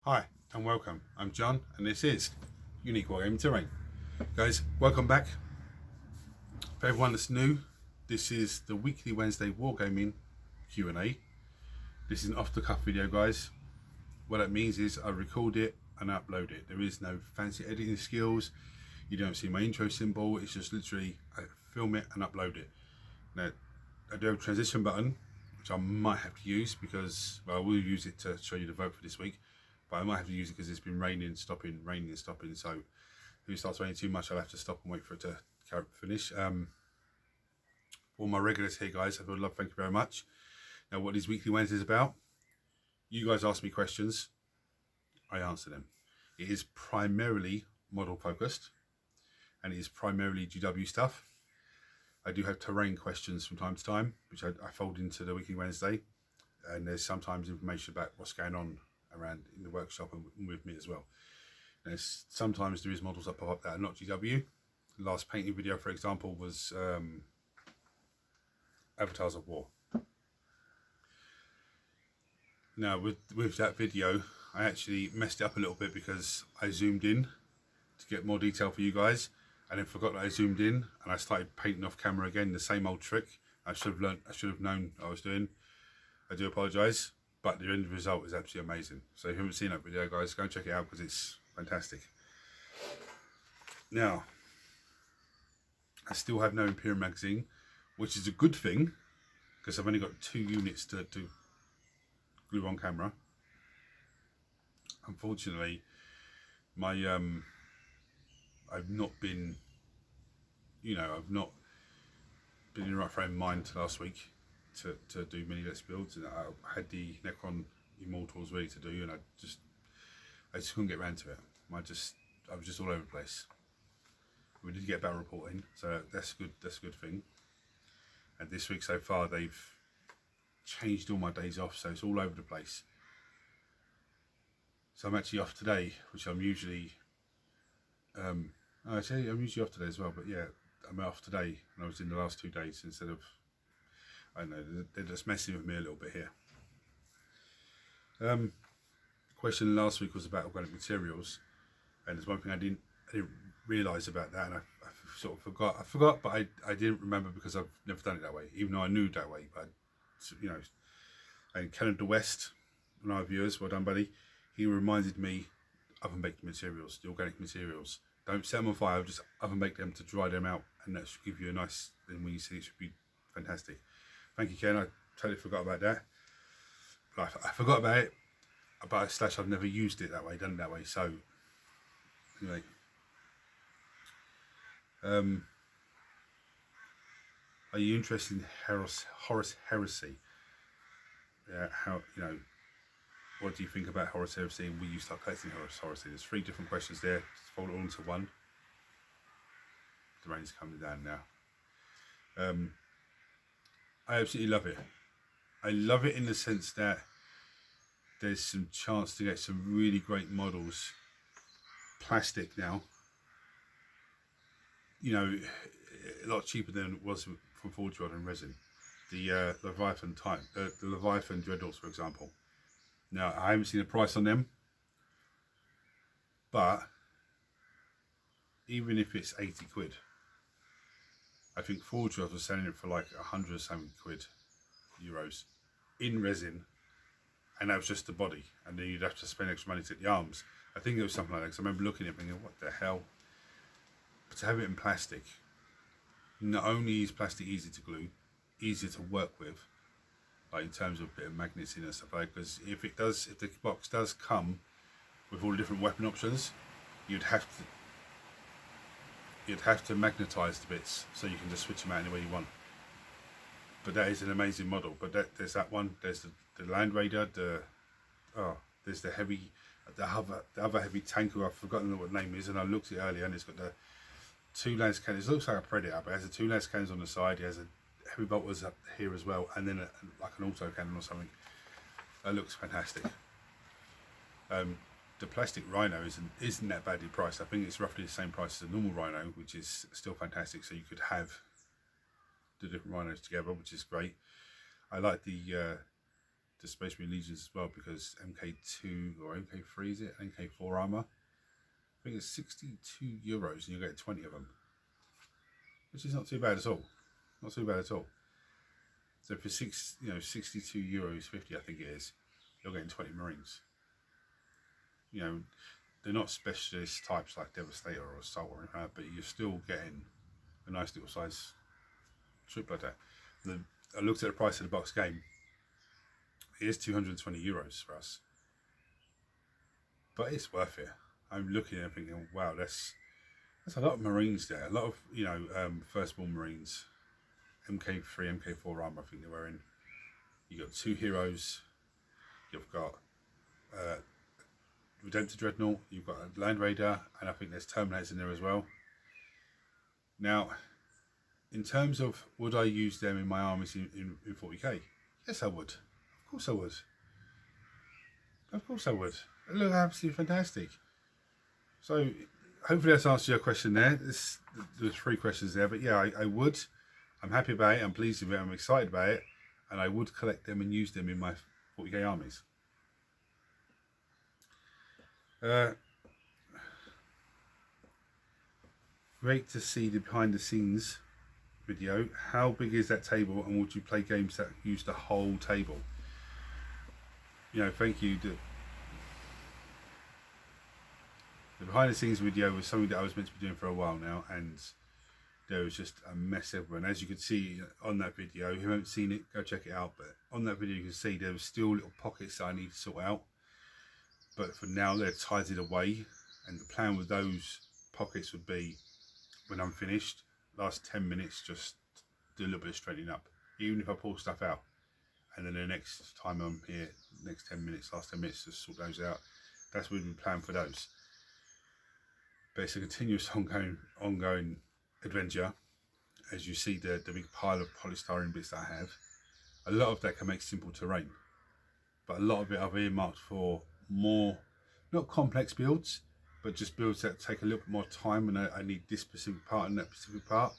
Hi and welcome. I'm John and this is Unique Wargaming Terrain. Guys, welcome back. For everyone that's new, this is the weekly Wednesday Wargaming Q&A. This is an off-the-cuff video, guys. What that means is I record it and upload it. There is no fancy editing skills. You don't see my intro symbol. It's just literally I film it and upload it. Now, I do have a transition button, which I might have to use because, well, I will use it to show you the vote for this week. But I might have to use it because it's been raining, stopping, raining, stopping. So if it starts raining too much, I'll have to stop and wait for it to finish. All my regulars here, guys, I would love, thank you very much. Now, what these weekly Wednesdays about? You guys ask me questions, I answer them. It is primarily model focused, and it is primarily GW stuff. I do have terrain questions from time to time, which I fold into the weekly Wednesday, and there's sometimes information about what's going on around in the workshop and with me as well. Sometimes there is models that pop up that are not GW. The last painting video, for example, was Avatars of War. Now with that video, I actually messed it up a little bit because I zoomed in to get more detail for you guys, and then forgot that I zoomed in and I started painting off camera again, the same old trick. I should have known what I was doing. I do apologise. But the end result is absolutely amazing. So if you haven't seen that video, guys, go and check it out because it's fantastic. Now, I still have no Imperial magazine, which is a good thing because I've only got 2 units to glue on camera. Unfortunately, my I've not been in the right frame of mind last week to do many Let's Builds, and I had the Necron Immortals ready to do, and I just couldn't get around to it. I was just all over the place. We did get a battle report in, so that's good. That's a good thing. And this week so far, they've changed all my days off, so it's all over the place. So I'm actually off today, which I'm usually. Actually, I'm usually off today as well, but yeah, I'm off today, and I was in the last 2 days instead of. I know they're just messing with me a little bit here. The question last week was about organic materials, and there's one thing I didn't realise about that, and I sort of forgot. I forgot, but I didn't remember because I've never done it that way, even though I knew that way. But and Canada West, one of our viewers, well done, buddy. He reminded me oven baked materials, the organic materials. Don't set them on fire, just oven bake them to dry them out, and that should give you a nice. And when you see it, should be fantastic. Thank you, Ken. I totally forgot about that. But I forgot about it. But I've never used it that way, done it that way. So, anyway. Are you interested in Horus Heresy? Yeah, what do you think about Horus Heresy, and will you start collecting Horus Heresy? There's 3 different questions there. Just fold it all into one. The rain's coming down now. I absolutely love it. I love it in the sense that there's some chance to get some really great models. Plastic now. A lot cheaper than it was from Forge Rod and resin. The Leviathan type, the Leviathan Dreadnoughts, for example. Now, I haven't seen a price on them, but even if it's 80 quid, I think Forge Rod was selling it for like 100 or something euros in resin, and that was just the body, and then you'd have to spend extra money to get the arms. I think it was something like that, because I remember looking at it thinking, what the hell? But to have it in plastic, not only is plastic easy to glue, easier to work with, like in terms of a bit of magnets in and stuff like that, because if the box does come with all the different weapon options, you'd have to magnetize the bits so you can just switch them out any way you want. But that is an amazing model. But there's that one. There's the Land Raider. There's the other heavy tanker. I've forgotten what the name is, and I looked at it earlier, and it's got the 2 lance cannons. It looks like a Predator, but it has the 2 lance cannons on the side. It has a heavy bolters up here as well, and then like an auto cannon or something. That looks fantastic. The plastic Rhino isn't that badly priced. I think it's roughly the same price as a normal Rhino, which is still fantastic. So you could have the different Rhinos together, which is great. I like the the Space Marine Legions as well, because MK2 or MK3 is it? MK4 armor. I think it's €62 and you get 20 of them, which is not too bad at all. Not too bad at all. So for €62.50, I think it is, you're getting 20 Marines. You know, they're not specialist types like Devastator or Assault or anything, but you're still getting a nice little size troop like that. I looked at the price of the box game. It is €220 for us, but it's worth it. I'm looking at it thinking, wow, that's a lot of Marines there. A lot of, you know, firstborn Marines. MK3, MK4 armor, I think they're wearing. You got 2 heroes. You've got Redemptor Dreadnought. You've got a Land Raider, and I think there's Terminators in there as well. Now, in terms of would I use them in my armies in 40k? Yes, I would. Of course I would. Of course I would. They look absolutely fantastic. So hopefully that's answered your question there. There's 3 questions there, but yeah, I would. I'm happy about it. I'm pleased with it. I'm excited about it, and I would collect them and use them in my 40k armies. Great to see the behind the scenes video. How big is that table, and would you play games that use the whole table? You know, thank you. The behind the scenes video was something that I was meant to be doing for a while now, and there was just a mess everywhere. And as you can see on that video, if you haven't seen it, go check it out. But on that video, you can see there was still little pockets that I need to sort out. But for now, they're tidied away. And the plan with those pockets would be, when I'm finished, last 10 minutes, just do a little bit of straightening up. Even if I pull stuff out. And then the next time I'm here, next 10 minutes, last 10 minutes, just sort those out. That's what we plan for those. But it's a continuous ongoing adventure. As you see the big pile of polystyrene bits that I have, a lot of that can make simple terrain, but a lot of it I've earmarked for more, not complex builds, but just builds that take a little bit more time, and I need this specific part and that specific part.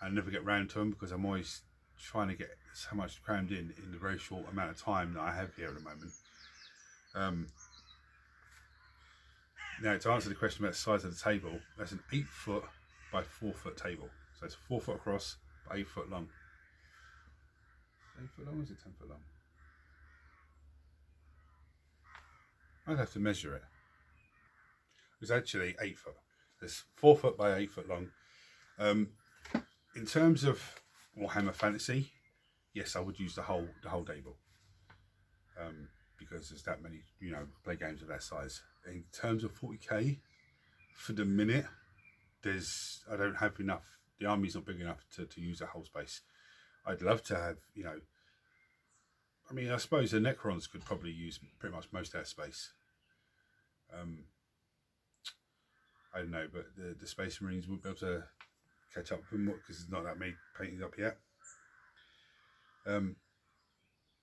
I never get round to them because I'm always trying to get so much crammed in the very short amount of time that I have here at the moment. Now, to answer the question about the size of the table, that's an 8 foot by 4 foot table. So it's 4 foot across, but 8 foot long. 8 foot long, or is it 10 foot long? I'd have to measure it. It's actually 8 foot. It's 4 foot by 8 foot long. In terms of Warhammer Fantasy, yes, I would use the whole table. Because there's that many, you know, play games of that size. In terms of 40k, for the minute, I don't have enough. The army's not big enough to use that whole space. I'd love to have, you know, I mean, I suppose the Necrons could probably use pretty much most of that space. I don't know, but the Space Marines won't be able to catch up with them because there's not that many painted up yet.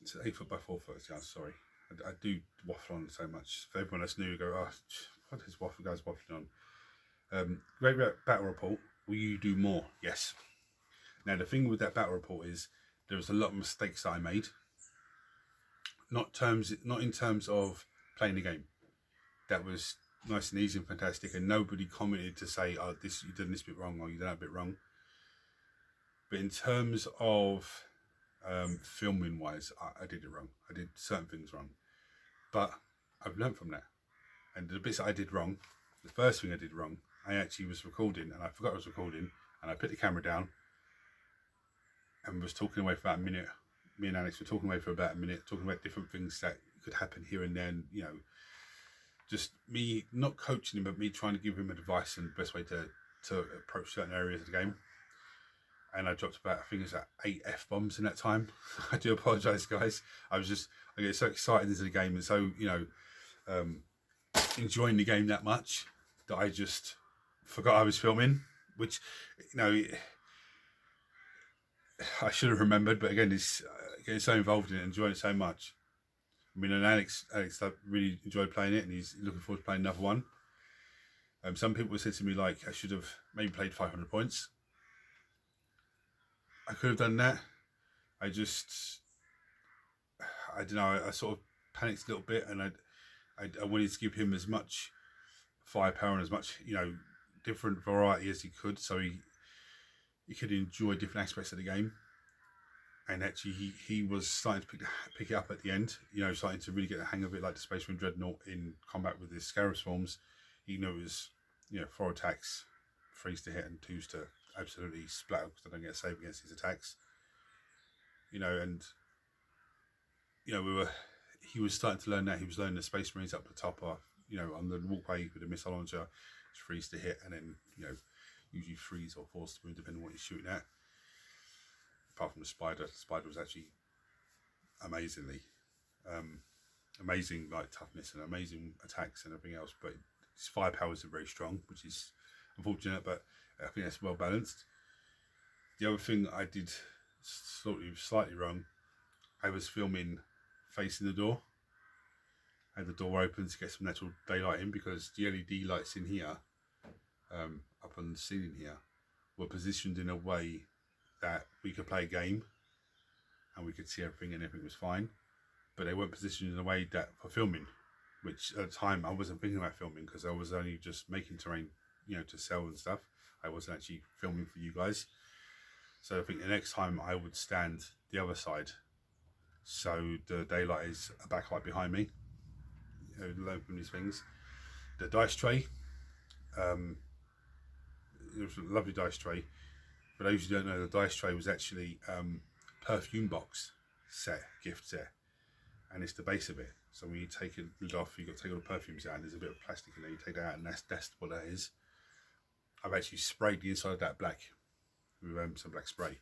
It's 8 foot by 4 foot. Yeah, sorry, I do waffle on so much. For everyone that's new, go, oh, what is waffle guys waffling on? Great battle report. Will you do more? Yes. Now the thing with that battle report is there was a lot of mistakes that I made. Not in terms of playing the game. That was nice and easy and fantastic, and nobody commented to say, oh, this, you done this bit wrong, or you done that bit wrong. But in terms of filming wise, I did it wrong. I did certain things wrong, but I've learned from that. And the bits that I did wrong, the first thing I did wrong, I actually was recording and I forgot I was recording, and I put the camera down and was talking away for about a minute. Me and Alex were talking away for about a minute, talking about different things that could happen here and then, you know, just me not coaching him, but me trying to give him advice and the best way to approach certain areas of the game. And I dropped about, I think it's like 8 F-bombs in that time. I do apologise, guys. I get so excited into the game and so, you know, enjoying the game that much that I just forgot I was filming, which, you know, I should have remembered, but again, it's getting so involved in it, enjoying it so much. I mean, and Alex really enjoyed playing it, and he's looking forward to playing another one. Some people said to me, like, I should have maybe played 500 points. I could have done that. I don't know, I sort of panicked a little bit, and I wanted to give him as much firepower and as much, you know, different variety as he could, so he could enjoy different aspects of the game. And actually, he was starting to pick it up at the end, you know, starting to really get the hang of it, like the Space Marine Dreadnought in combat with his Scarab Swarms. He knows, you know, 4 attacks, 3s to hit and 2s to absolutely splatter because they don't get a save against his attacks. You know, and you know, he was starting to learn that. He was learning the Space Marines up the top, you know, on the walkway with the missile launcher, it's 3s to hit, and then, you know, usually 3s or 4s to move depending on what you're shooting at. Apart from the Spider was actually amazing, like toughness and amazing attacks and everything else. But his firepower is very strong, which is unfortunate, but I think that's well balanced. The other thing I did slightly wrong, I was filming facing the door. I had the door open to get some natural daylight in, because the LED lights in here, up on the ceiling here, were positioned in a way that we could play a game and we could see everything and everything was fine, but they weren't positioned in a way that for filming, which at the time I wasn't thinking about filming, because I was only just making terrain, you know, to sell and stuff. I wasn't actually filming for you guys. So I think the next time I would stand the other side, so the daylight is a backlight behind me, you know, open these things. The dice tray, it was a lovely dice tray. For those who don't know, the dice tray was actually perfume box set, gift set, and it's the base of it. So when you take it lid off, you've got to take all the perfumes out, and there's a bit of plastic in there. You take that out, and that's what that is. I've actually sprayed the inside of that black with some black spray,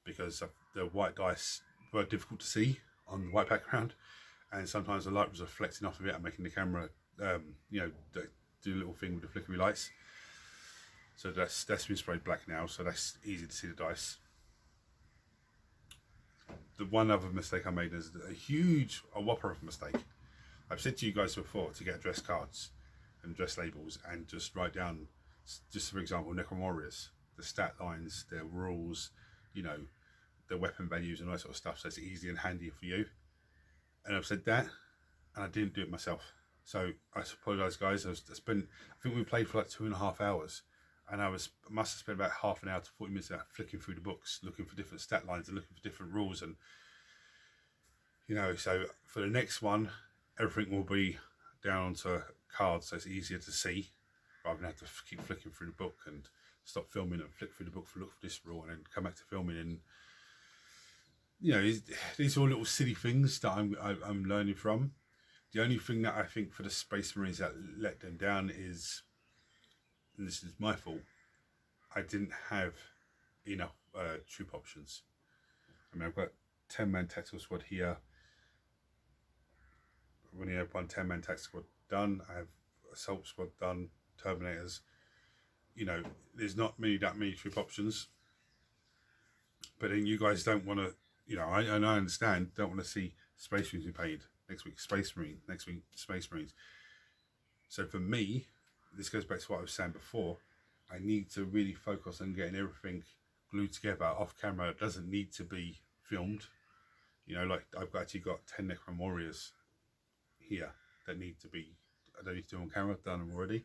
because the white dice were difficult to see on the white background, and sometimes the light was reflecting off of it and making the camera, you know, do a little thing with the flickery lights. So that's been sprayed black now, so that's easy to see the dice. The one other mistake I made is a whopper of a mistake. I've said to you guys before to get address cards and address labels and just write down, just for example, Necron Warriors, the stat lines, their rules, you know, their weapon values and all that sort of stuff, so it's easy and handy for you. And I've said that, and I didn't do it myself. So I apologise, guys. I think we played for like 2.5 hours. And I must have spent about half an hour to 40 minutes out flicking through the books, looking for different stat lines and looking for different rules. And, you know, so for the next one, everything will be down onto cards, so it's easier to see, rather than have to keep flicking through the book and stop filming and flick through the book for look for this rule and then come back to filming. And, you know, these are all little silly things that I'm learning from. The only thing that I think for the Space Marines that let them down is, and this is my fault, I didn't have enough troop options. I mean, I've got 10-man tactical squad here. When you have one 10-man tactical squad done, I have assault squad done, Terminators. You know, there's not that many troop options. But then you guys don't want to, you know, I understand, don't want to see Space Marines be paid. Next week, Space Marine. Next week, Space Marines. So for me, this goes back to what I was saying before, I need to really focus on getting everything glued together off camera. It doesn't need to be filmed. You know, like I've actually got 10 Necron Warriors here that need to be, I don't need to do on camera, I've done them already.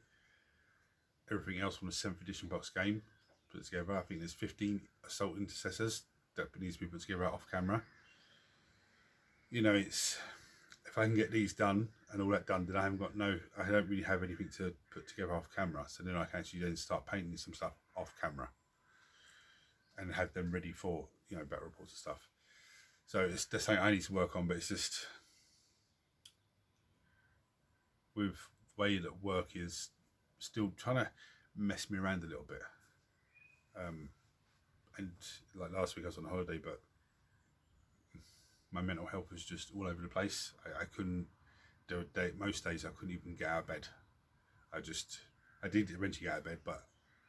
Everything else from the 7th edition box game, put it together. I think there's 15 Assault Intercessors that needs to be put together off camera. You know, it's, if I can get these done and all that done, then I don't really have anything to put together off camera. So then I can actually then start painting some stuff off camera and have them ready for, you know, battle reports and stuff. So that's something I need to work on, but it's just with the way that work is still trying to mess me around a little bit. And like last week I was on holiday, but my mental health was just all over the place. I couldn't, most days I couldn't even get out of bed. I did eventually get out of bed, but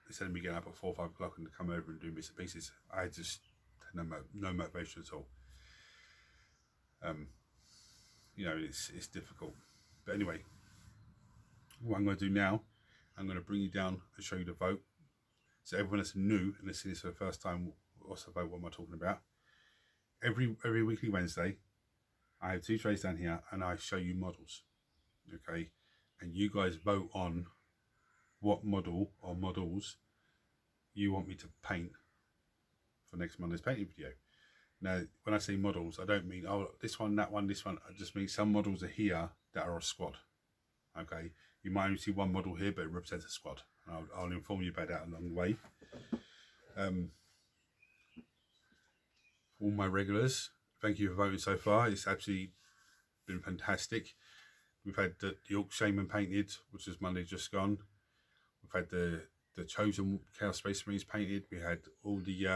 instead of me getting up at 4 or 5 o'clock and to come over and do bits and pieces, I just had no motivation at all. You know, it's difficult. But anyway, what I'm going to do now, I'm going to bring you down and show you the vote. So everyone that's new and listening to this for the first time, also vote what am I talking about. Every weekly Wednesday, I have 2 trays down here, and I show you models, okay, and you guys vote on what model or models you want me to paint for next Monday's painting video. Now, when I say models, I don't mean, oh, this one, that one, this one. I just mean some models are here that are a squad. Okay, you might only see one model here, but it represents a squad. And I'll inform you about that along the way. All my regulars, thank you for voting so far. It's actually been fantastic. We've had the York Shaman painted, which is Monday just gone. We've had the Chosen Chaos Space Marines painted. We had all the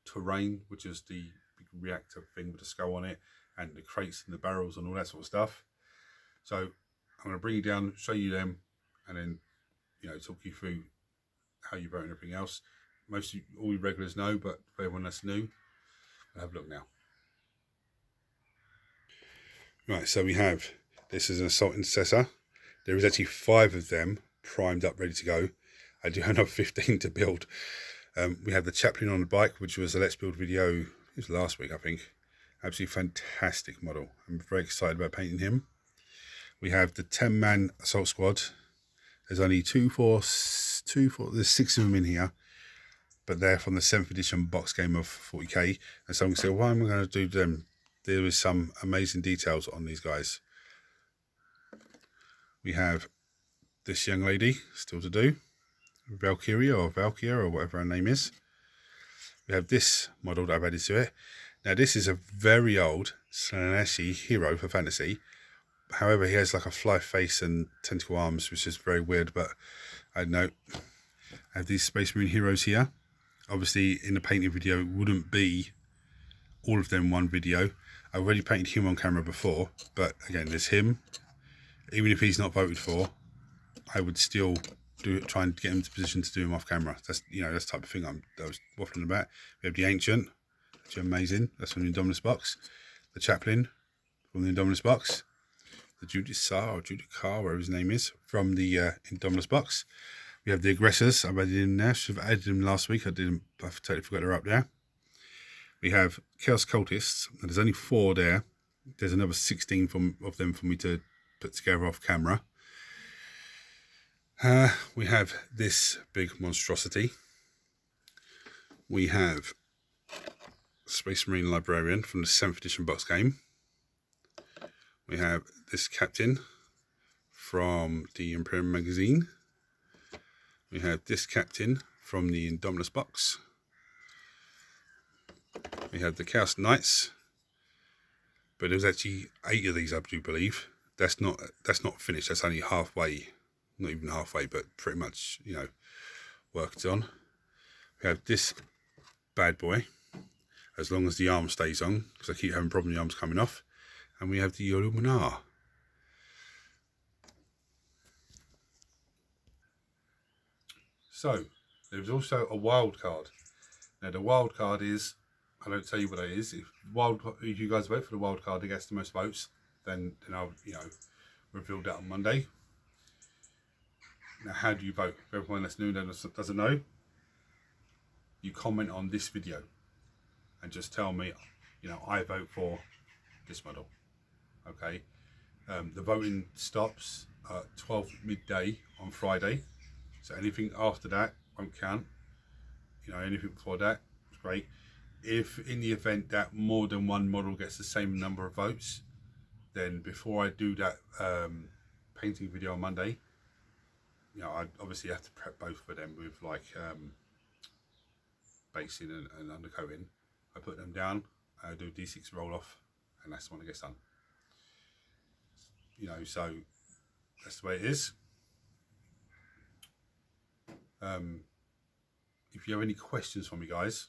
terrain, which is the big reactor thing with the skull on it, and the crates and the barrels and all that sort of stuff. So I'm going to bring you down, show you them, and then, you know, talk you through how you vote and everything else. Most of all your regulars know, but for everyone that's new, I'll have a look now. Right, so we have, this is an assault intercessor. There is actually 5 of them primed up, ready to go. I do have 15 to build. We have the chaplain on the bike, which was a Let's Build video, it was last week, I think. Absolutely fantastic model. I'm very excited about painting him. We have the 10-man assault squad. There's only there's 6 of them in here, but they're from the 7th edition box game of 40k. And someone can say, why am I going to do them? There is some amazing details on these guys. We have this young lady still to do, Valkyria or whatever her name is. We have this model that I've added to it. Now this is a very old Slaaneshi hero for fantasy. However, he has like a fly face and tentacle arms, which is very weird, but I don't know. I have these Space Marine heroes here. Obviously, in the painting video, it wouldn't be all of them in one video. I've already painted him on camera before, but again, there's him. Even if he's not voted for, I would still try and get him to position to do him off camera. That's, you know, that's the type of thing I was waffling about. We have the Ancient, which is amazing. That's from the Indominus box. The Chaplain from the Indominus box. The Judicar or Judicar, whatever his name is, from the Indominus box. We have the Aggressors. I've added him now. Should have added him last week. I totally forgot they're up there. We have Chaos Cultists. There's only 4 there. There's another 16 of them for me to put together off camera. We have this big monstrosity. We have Space Marine Librarian from the 7th edition box game. We have this captain from the Imperial magazine. We have this captain from the Indominus box. We have the Chaos Knights, but there's actually 8 of these, I do believe. That's not finished. That's only halfway, not even halfway, but pretty much, you know, worked on. We have this bad boy, as long as the arm stays on, because I keep having problems with the arms coming off. And we have the Illuminar. So, there's also a wild card. Now, the wild card is, I don't tell you what it is. If you guys vote for the wild card that gets the most votes, then I'll, you know, reveal that on Monday. Now, how do you vote? For everyone that's new and doesn't know, you comment on this video and just tell me, you know, I vote for this model. Okay. The voting stops at 12 midday on Friday, so anything after that won't count. You know, anything before that is great. If in the event that more than one model gets the same number of votes, then before I do that painting video on Monday, you know, I obviously have to prep both of them with like basing and undercoating. I put them down, I do a D6 roll off, and that's the one that gets done. You know, so that's the way it is. If you have any questions for me, guys,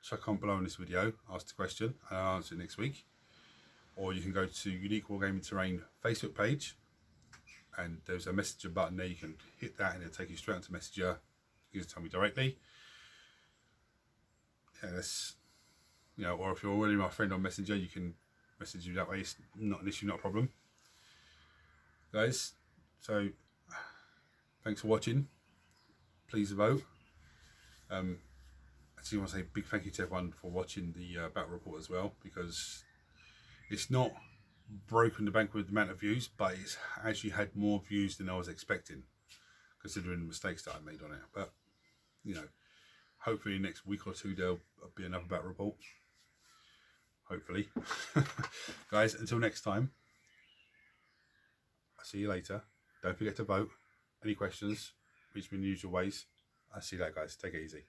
chuck comment below in this video, ask the question, and I'll answer it next week. Or you can go to Unique Wargaming Terrain Facebook page, and there's a messenger button there. You can hit that and it'll take you straight onto Messenger. You can tell me directly. Yeah, that's, you know, or if you're already my friend on Messenger, you can message you that way. It's not an issue, not a problem, guys. So thanks for watching. Please vote. I just want to say a big thank you to everyone for watching the battle report as well, because It's not broken the bank with the amount of views, but it's actually had more views than I was expecting, considering the mistakes that I made on it. But you know, hopefully next week or two there'll be another battle report. Hopefully. Guys, until next time, I'll see you later. Don't forget to vote. Any questions, reach me in the usual ways. I'll see you later, guys. Take it easy.